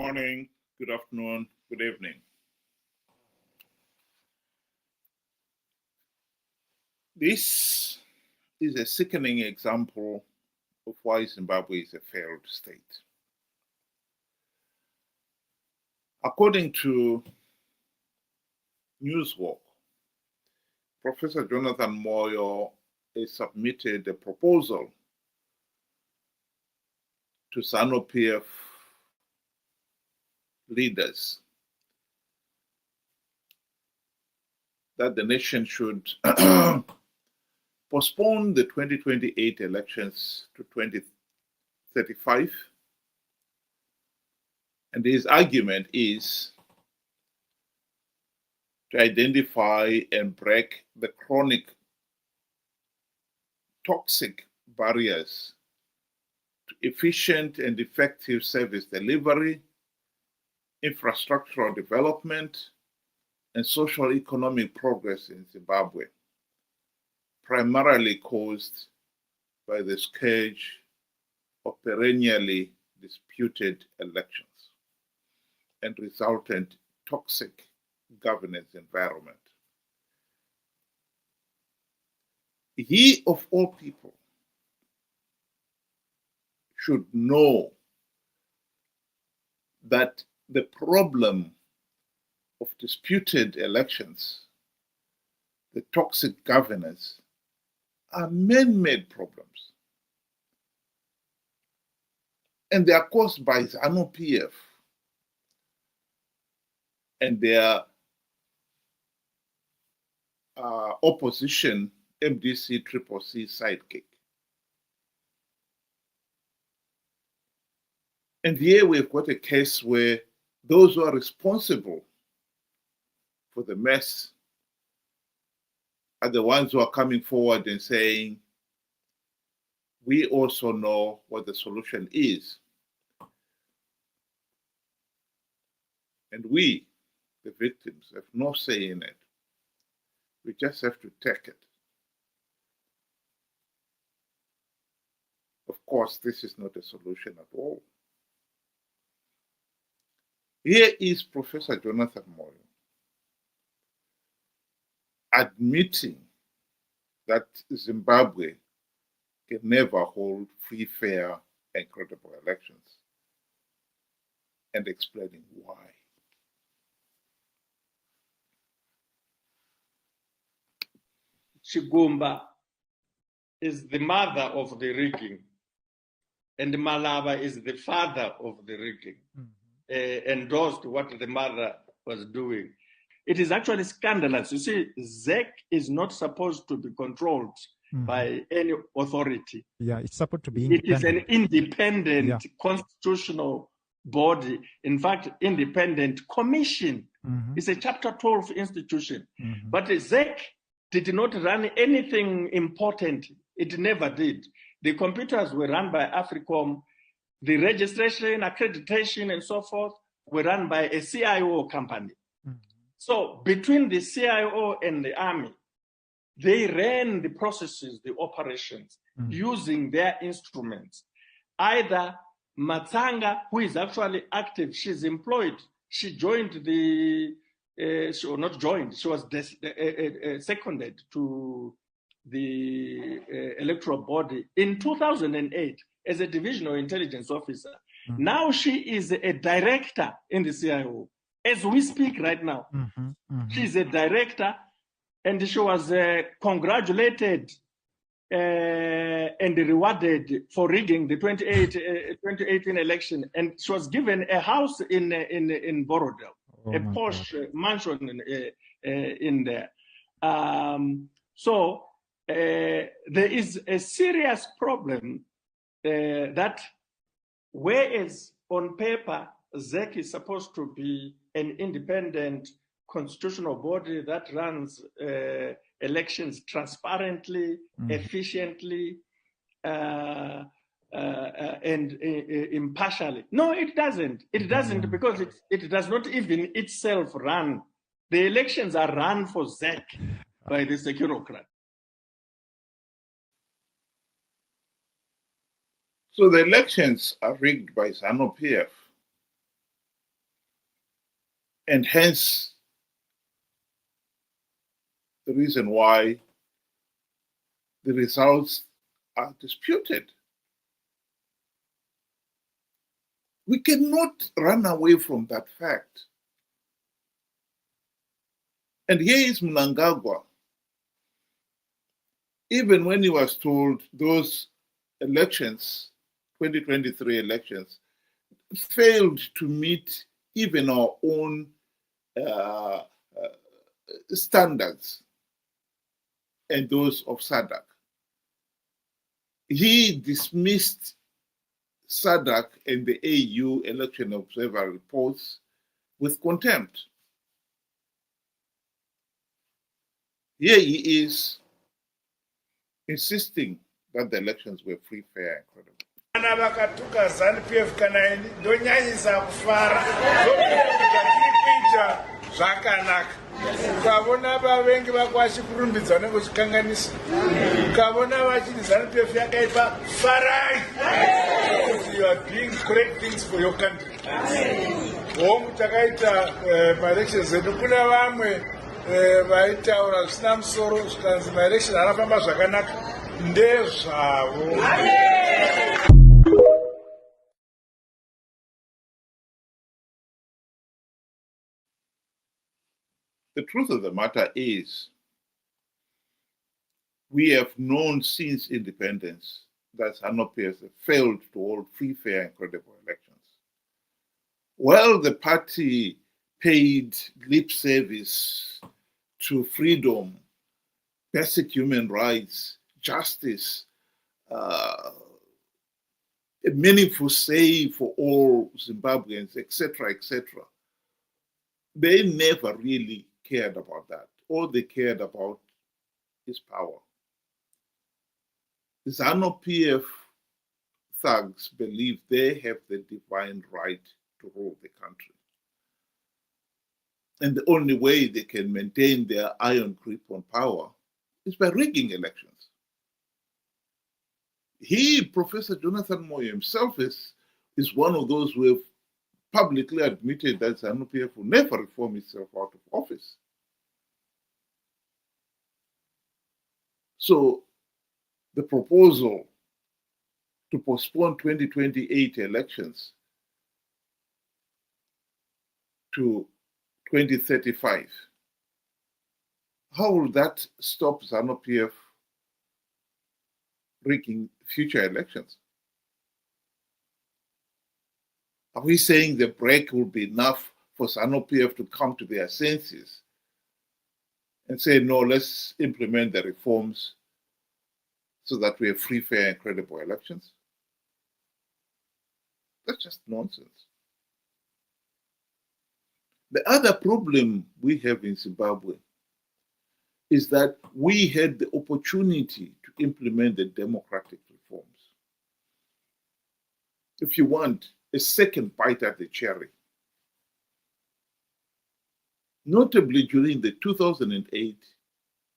morning, good afternoon, good evening. This is a sickening example of why Zimbabwe is a failed state. According to NewsHawks, Professor Jonathan Moyo has submitted a proposal to Zanu PF leaders that the nation should postpone the 2028 elections to 2035. And his argument is to identify and break the chronic toxic barriers to efficient and effective service delivery, infrastructural development, and socio-economic progress in Zimbabwe, primarily caused by the scourge of perennially disputed elections and resultant toxic governance environment. He, of all people, should know that the problem of disputed elections, the toxic governance, are man-made problems. And they are caused by Zanu PF and their opposition MDC-CCC sidekick. And here we've got a case where those who are responsible for the mess are the ones who are coming forward and saying, we also know what the solution is. And we, the victims, have no say in it. We just have to take it. Of course, this is not a solution at all. Here is Professor Jonathan Moyo admitting that Zimbabwe can never hold free, fair, and credible elections, and explaining why. Chigumba is the mother of the rigging, and Malaba is the father of the rigging, endorsed what the mother was doing. It is actually scandalous. You see, ZEC is not supposed to be controlled by any authority. Yeah, it's supposed to be independent. It is an independent constitutional body. In fact, independent commission. It's a Chapter 12 institution. But ZEC did not run anything important. It never did. The computers were run by Africom. The registration, accreditation, and so forth were run by a CIO company. So between the CIO and the army, they ran the processes, the operations, using their instruments. Either Matsanga, who is actually active, she's employed. She joined the, she was not joined, she was seconded to the electoral body in 2008 as a divisional intelligence officer. Now she is a director in the CIO. As we speak right now, she's a director, and she was congratulated and rewarded for rigging the 2018 election. And she was given a house in Borodale, a posh mansion in there. So there is a serious problem that whereas on paper, ZEC is supposed to be an independent constitutional body that runs elections transparently, efficiently, and impartially. No, it doesn't. It doesn't because it does not even itself run. The elections are run for ZEC by the securocrat. So the elections are rigged by Zanu PF. And hence the reason why the results are disputed. We cannot run away from that fact. And here is Mnangagwa. Even when he was told those elections, 2023 elections, failed to meet even our own standards and those of SADC. He dismissed SADC and the AU election observer reports with contempt. Here he is insisting that the elections were free, fair, and credible. Vana vakatuka Zanu PF kana ndonyanyisa kufara kuita zvakanaka. Ukavona vavengi vakwashi kurumbidza nekuchikanganisa. Ukavona vachiti Zanu PF yakaipa farai. You are doing correct things for your country. Homu takaita elections zedu kuna vamwe vaitaura zvisina musoro zvikanzi maelection anafamba zvakanaka ndezvavo. The truth of the matter is, we have known since independence that Zanu PF failed to hold free, fair, and credible elections. While the party paid lip service to freedom, basic human rights, justice, a meaningful say for all Zimbabweans, etc., etc., they never really cared about that. All they cared about is power. Zanu PF thugs believe they have the divine right to rule the country. And the only way they can maintain their iron grip on power is by rigging elections. He, Professor Jonathan Moyo himself, is one of those who have publicly admitted that Zanu PF will never reform itself out of office. So the proposal to postpone 2028 elections to 2035, how will that stop Zanu PF rigging future elections? Are we saying the break will be enough for Zanu PF to come to their senses and say, no, let's implement the reforms so that we have free, fair, and credible elections? That's just nonsense. The other problem we have in Zimbabwe is that we had the opportunity to implement the democratic reforms. If you want a second bite at the cherry, notably during the 2008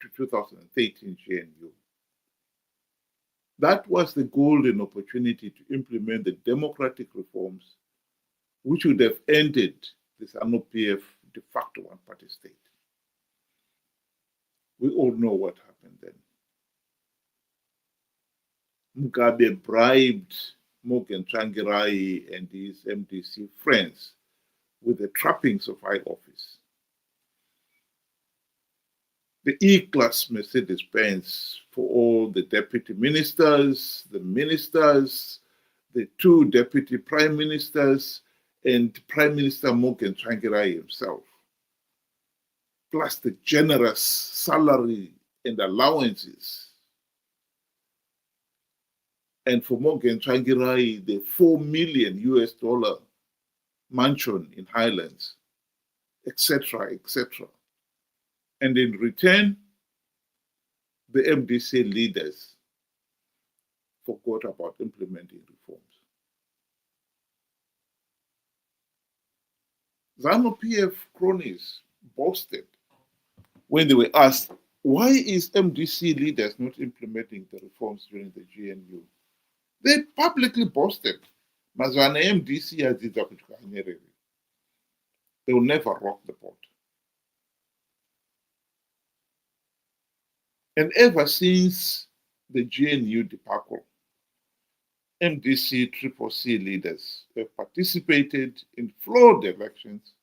to 2013 GNU, that was the golden opportunity to implement the democratic reforms which would have ended the Zanu PF de facto one-party state. We all know what happened then. Mugabe bribed Morgan Tsvangirai and his MDC friends with the trappings of high office. The E-class Mercedes-Benz for all the deputy ministers, the two deputy prime ministers, and Prime Minister Morgan Tsvangirai himself, plus the generous salary and allowances. And for Morgan Tsvangirai, the $4 million mansion in Highlands, etc., etc. And in return, the MDC leaders forgot about implementing reforms. Zanu PF cronies boasted when they were asked, why is MDC leaders not implementing the reforms during the GNU? They publicly boasted, Mazwana MDC azidza kutyanyerere. They will never rock the boat. And ever since the GNU debacle, MDC CCC leaders have participated in flawed elections,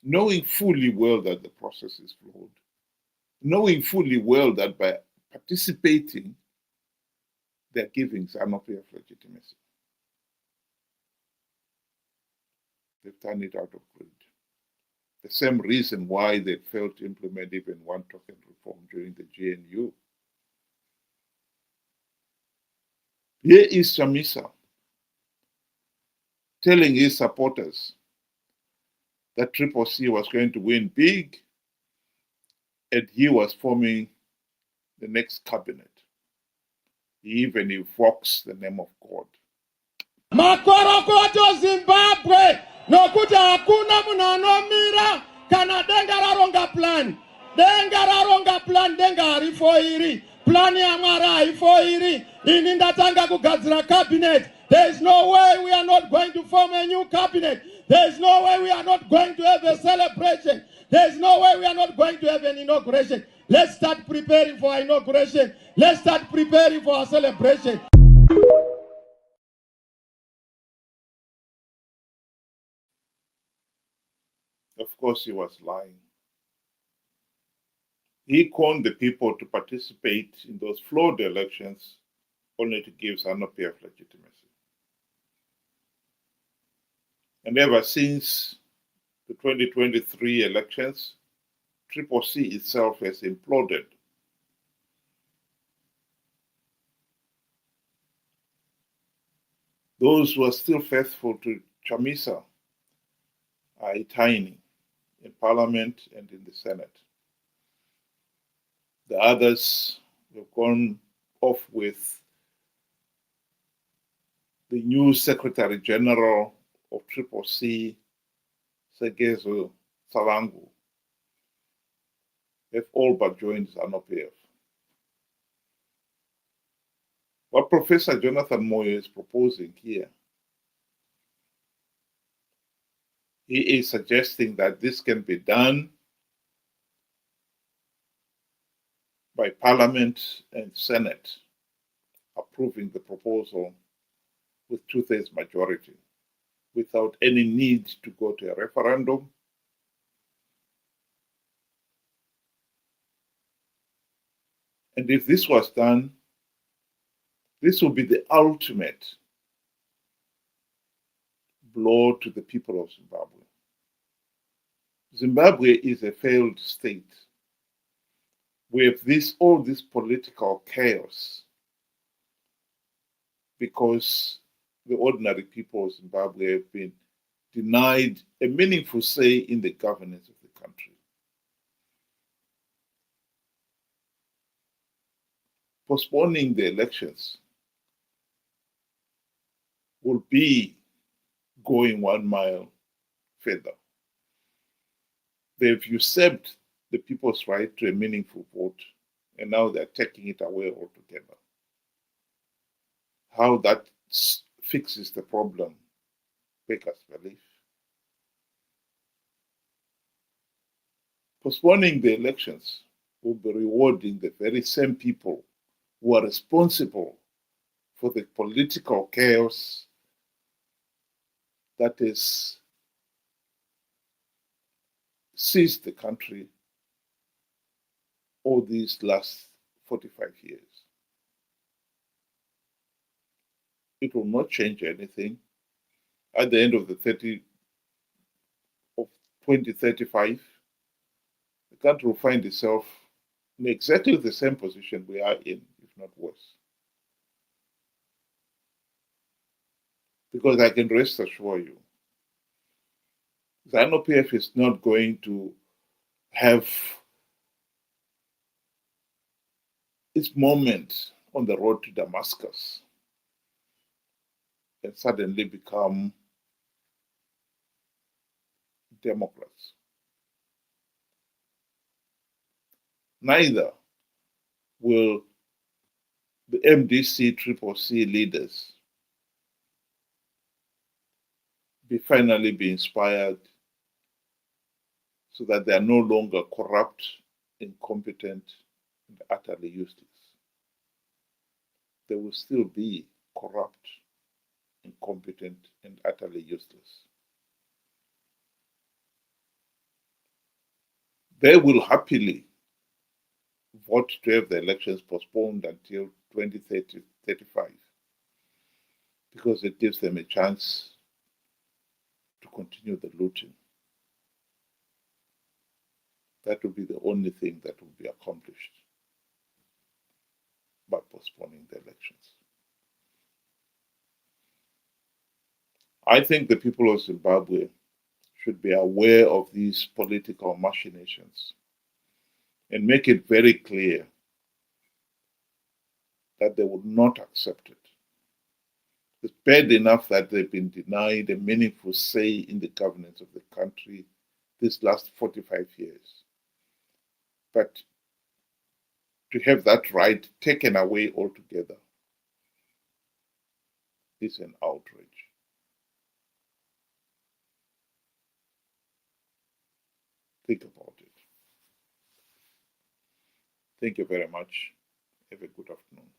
knowing fully well that the process is flawed, knowing fully well that by participating, they're giving Zanu PF legitimacy. They've done it out of greed. The same reason why they failed to implement even one token reform during the GNU. Here is Chamisa telling his supporters that CCC was going to win big and he was forming the next cabinet. He even invokes the name of God. Makorokoto Zimbabwe nokuti hakuna munhu anomira kana denga raronga plan. Denga raronga plan, denga harifo iri. Plan ya Mwari haifo iri. Ini ndatanga kugadzira cabinet. There is no way we are not going to form a new cabinet. There is no way we are not going to have a celebration. There is no way we are not going to have an inauguration. Let's start preparing for our inauguration. Let's start preparing for our celebration. Of course, he was lying. He conned the people to participate in those flawed elections only to give Zanu PF legitimacy. And ever since the 2023 elections, CCC itself has imploded. Those who are still faithful to Chamisa are tiny in Parliament and in the Senate. The others have gone off with the new Secretary General of CCC, Segezo Salangu. They've all but joined Zanu PF. What Professor Jonathan Moyo is proposing here, he is suggesting that this can be done by Parliament and Senate approving the proposal with 2/3 majority without any need to go to a referendum. And if this was done, this will be the ultimate blow to the people of Zimbabwe. Zimbabwe is a failed state. We have all this political chaos because the ordinary people of Zimbabwe have been denied a meaningful say in the governance of the country. Postponing the elections will be going 1 mile further. They've usurped the people's right to a meaningful vote, and now they're taking it away altogether. How that fixes the problem, beggars belief. Postponing the elections will be rewarding the very same people who are responsible for the political chaos that has seized the country all these last 45 years. It will not change anything. At the end of 2035, the country will find itself in exactly the same position we are in, if not worse. Because I can rest assure you, Zanu PF is not going to have its moment on the road to Damascus and suddenly become Democrats. Neither will the MDC CCC leaders finally be inspired so that they are no longer corrupt, incompetent, and utterly useless. They will still be corrupt, incompetent, and utterly useless. They will happily vote to have the elections postponed until 2035 because it gives them a chance to continue the looting. That will be the only thing that will be accomplished by postponing the elections. I think the people of Zimbabwe should be aware of these political machinations and make it very clear that they would not accept it. It's bad enough that they've been denied a meaningful say in the governance of the country these last 45 years. But to have that right taken away altogether is an outrage. Think about it. Thank you very much. Have a good afternoon.